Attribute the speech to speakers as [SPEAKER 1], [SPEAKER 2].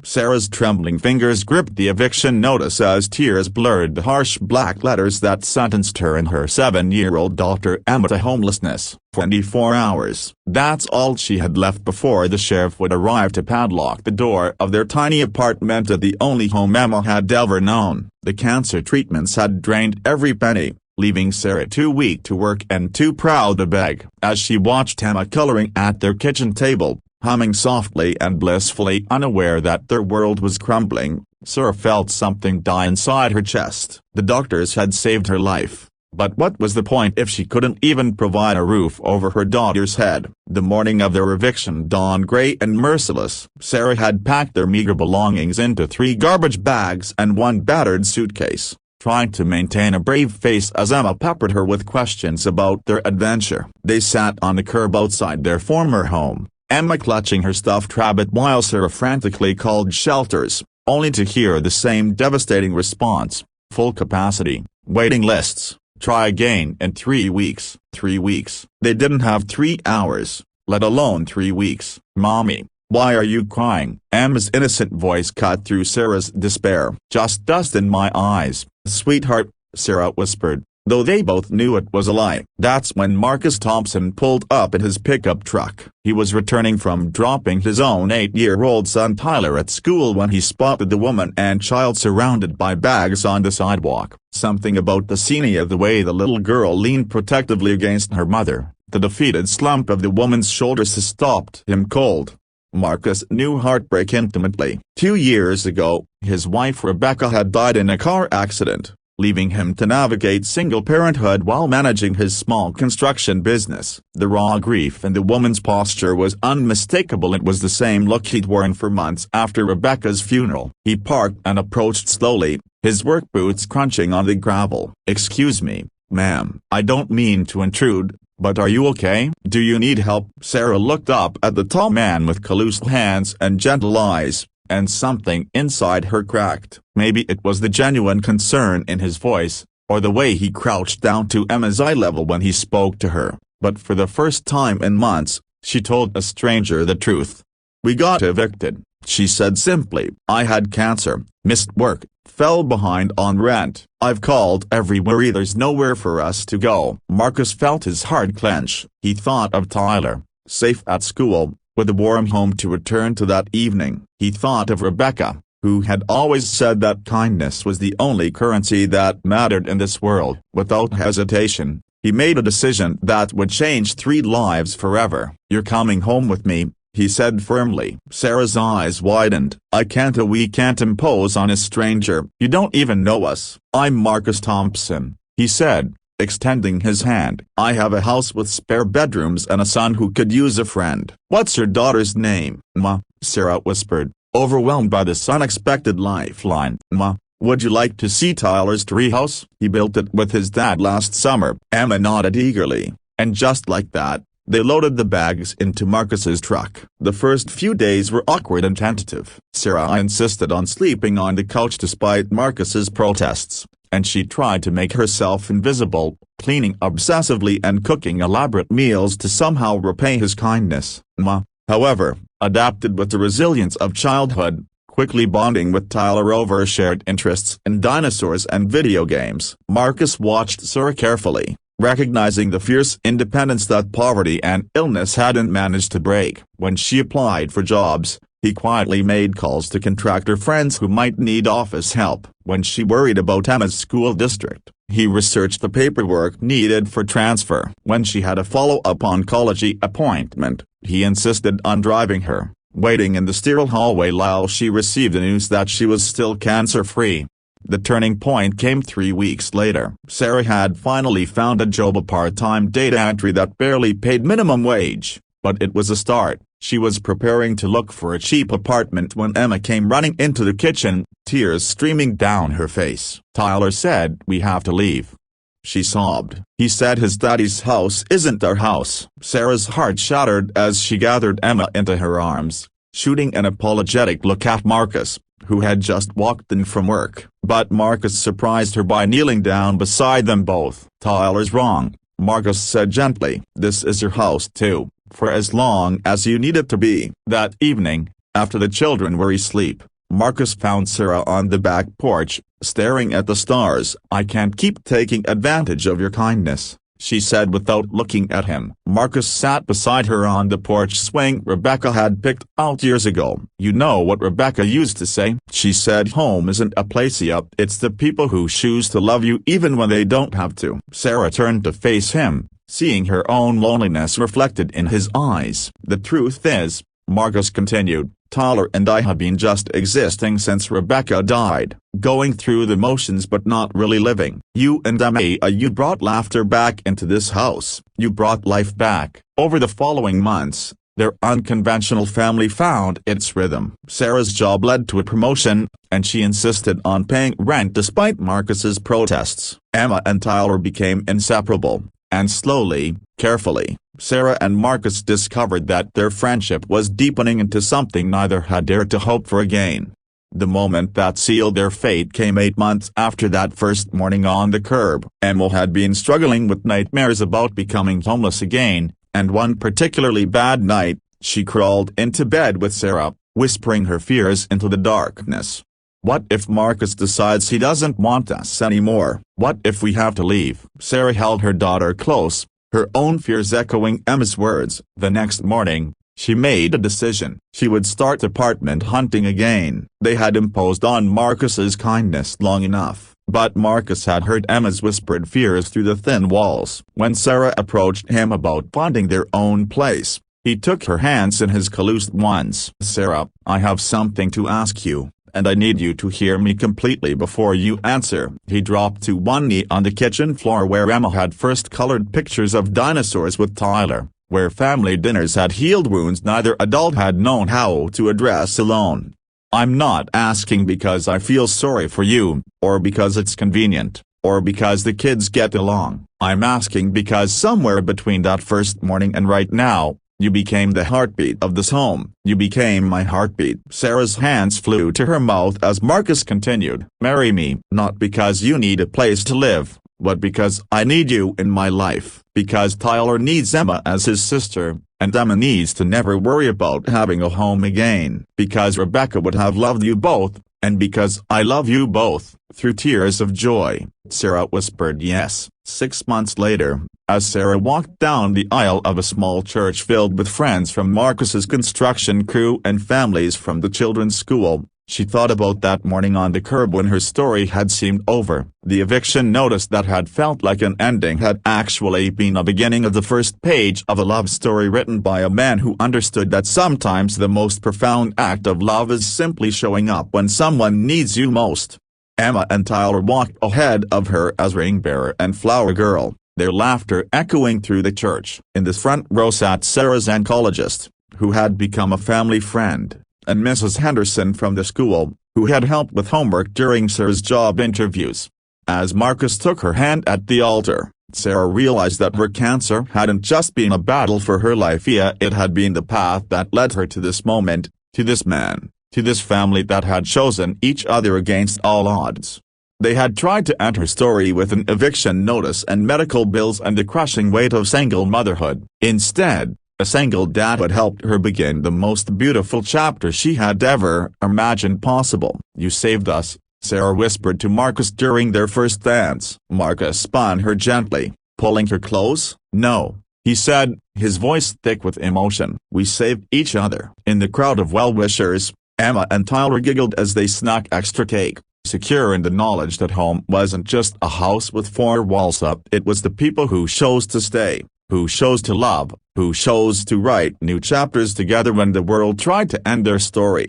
[SPEAKER 1] Sarah's trembling fingers gripped the eviction notice as tears blurred the harsh black letters that sentenced her and her 7-year-old daughter Emma to homelessness. 24 hours. That's all she had left before the sheriff would arrive to padlock the door of their tiny apartment at the only home Emma had ever known. The cancer treatments had drained every penny, leaving Sarah too weak to work and too proud to beg. As she watched Emma coloring at their kitchen table, humming softly and blissfully unaware that their world was crumbling, Sarah felt something die inside her chest. The doctors had saved her life, but what was the point if she couldn't even provide a roof over her daughter's head? The morning of their eviction dawned grey and merciless. Sarah had packed their meager belongings into 3 garbage bags and 1 battered suitcase, trying to maintain a brave face as Emma peppered her with questions about their adventure. They sat on the curb outside their former home, Emma clutching her stuffed rabbit while Sarah frantically called shelters, only to hear the same devastating response: full capacity, waiting lists, try again in 3 weeks. 3 weeks. They didn't have 3 hours, let alone 3 weeks. Mommy, why are you crying? Emma's innocent voice cut through Sarah's despair. Just dust in my eyes, sweetheart, Sarah whispered, though they both knew it was a lie. That's when Marcus Thompson pulled up in his pickup truck. He was returning from dropping his own 8-year-old son Tyler at school when he spotted the woman and child surrounded by bags on the sidewalk. Something about the scene of the way the little girl leaned protectively against her mother, the defeated slump of the woman's shoulders stopped him cold. Marcus knew heartbreak intimately. 2 years ago, his wife Rebecca had died in a car accident, leaving him to navigate single parenthood while managing his small construction business. The raw grief in the woman's posture was unmistakable. It was the same look he'd worn for months after Rebecca's funeral. He parked and approached slowly, his work boots crunching on the gravel. "Excuse me, ma'am. I don't mean to intrude, but are you okay? Do you need help?" Sarah looked up at the tall man with calloused hands and gentle eyes, and something inside her cracked. Maybe it was the genuine concern in his voice, or the way he crouched down to Emma's eye level when he spoke to her, but for the first time in months, she told a stranger the truth. "We got evicted," she said simply. "I had cancer, missed work, fell behind on rent. I've called everywhere. There's nowhere for us to go." Marcus felt his heart clench. He thought of Tyler, safe at school, with a warm home to return to that evening. He thought of Rebecca, who had always said that kindness was the only currency that mattered in this world. Without hesitation, he made a decision that would change 3 lives forever. "You're coming home with me," he said firmly. Sarah's eyes widened. We can't impose on a stranger. You don't even know us." "I'm Marcus Thompson," he said, extending his hand. "I have a house with spare bedrooms and a son who could use a friend." "What's your daughter's name?" "Ma," Sarah whispered, overwhelmed by this unexpected lifeline. "Ma, would you like to see Tyler's treehouse? He built it with his dad last summer." Emma nodded eagerly, and just like that, they loaded the bags into Marcus's truck. The first few days were awkward and tentative. Sarah insisted on sleeping on the couch despite Marcus's protests, and she tried to make herself invisible, cleaning obsessively and cooking elaborate meals to somehow repay his kindness. Ma, however, adapted with the resilience of childhood, quickly bonding with Tyler over shared interests in dinosaurs and video games. Marcus watched Sarah carefully, recognizing the fierce independence that poverty and illness hadn't managed to break. When she applied for jobs, he quietly made calls to contractor friends who might need office help. When she worried about Emma's school district, he researched the paperwork needed for transfer. When she had a follow-up oncology appointment, he insisted on driving her, waiting in the sterile hallway while she received the news that she was still cancer-free. The turning point came 3 weeks later. Sarah had finally found a job, a part-time data entry that barely paid minimum wage, but it was a start. She was preparing to look for a cheap apartment when Emma came running into the kitchen, tears streaming down her face. "Tyler said we have to leave," she sobbed. "He said his daddy's house isn't our house." Sarah's heart shattered as she gathered Emma into her arms, shooting an apologetic look at Marcus, who had just walked in from work. But Marcus surprised her by kneeling down beside them both. "Tyler's wrong," Marcus said gently. "This is your house too, for as long as you need it to be." That evening, After the children were asleep, Marcus found Sarah on the back porch, staring at the stars. "I can't keep taking advantage of your kindness," she said without looking at him. Marcus sat beside her on the porch swing Rebecca had picked out years ago. "You know what Rebecca used to say?" she said. "Home isn't a place yet, it's the people who choose to love you even when they don't have to." Sarah turned to face him, seeing her own loneliness reflected in his eyes. "The truth is," Marcus continued, "Tyler and I have been just existing since Rebecca died, going through the motions but not really living. You and Emma, you brought laughter back into this house. You brought life back." Over the following months, their unconventional family found its rhythm. Sarah's job led to a promotion, and she insisted on paying rent despite Marcus's protests. Emma and Tyler became inseparable, and slowly, carefully, Sarah and Marcus discovered that their friendship was deepening into something neither had dared to hope for again. The moment that sealed their fate came 8 months after that first morning on the curb. Emma had been struggling with nightmares about becoming homeless again, and one particularly bad night, she crawled into bed with Sarah, whispering her fears into the darkness. "What if Marcus decides he doesn't want us anymore? What if we have to leave?" Sarah held her daughter close, her own fears echoing Emma's words. The next morning, she made a decision. She would start apartment hunting again. They had imposed on Marcus's kindness long enough, but Marcus had heard Emma's whispered fears through the thin walls. When Sarah approached him about finding their own place, he took her hands in his calloused ones. "Sarah, I have something to ask you, and I need you to hear me completely before you answer." He dropped to one knee on the kitchen floor where Emma had first colored pictures of dinosaurs with Tyler, where family dinners had healed wounds neither adult had known how to address alone. "I'm not asking because I feel sorry for you, or because it's convenient, or because the kids get along. I'm asking because somewhere between that first morning and right now, you became the heartbeat of this home. You became my heartbeat." Sarah's hands flew to her mouth as Marcus continued. "Marry me, not because you need a place to live, but because I need you in my life. Because Tyler needs Emma as his sister, and Emma needs to never worry about having a home again. Because Rebecca would have loved you both, and because I love you both." Through tears of joy, Sarah whispered yes. 6 months later, as Sarah walked down the aisle of a small church filled with friends from Marcus's construction crew and families from the children's school, she thought about that morning on the curb when her story had seemed over. The eviction notice that had felt like an ending had actually been a beginning of the first page of a love story written by a man who understood that sometimes the most profound act of love is simply showing up when someone needs you most. Emma and Tyler walked ahead of her as ring bearer and flower girl, their laughter echoing through the church. In the front row sat Sarah's oncologist, who had become a family friend, and Mrs. Henderson from the school, who had helped with homework during Sarah's job interviews. As Marcus took her hand at the altar, Sarah realized that her cancer hadn't just been a battle for her life, yet it had been the path that led her to this moment, to this man, to this family that had chosen each other against all odds. They had tried to end her story with an eviction notice and medical bills and the crushing weight of single motherhood. Instead, a single dad had helped her begin the most beautiful chapter she had ever imagined possible. "You saved us," Sarah whispered to Marcus during their first dance. Marcus spun her gently, pulling her close. "No," he said, his voice thick with emotion. "We saved each other." In the crowd of well-wishers, Emma and Tyler giggled as they snuck extra cake, secure in the knowledge that home wasn't just a house with 4 walls up. It was the people who chose to stay, who chose to love, who chose to write new chapters together when the world tried to end their story.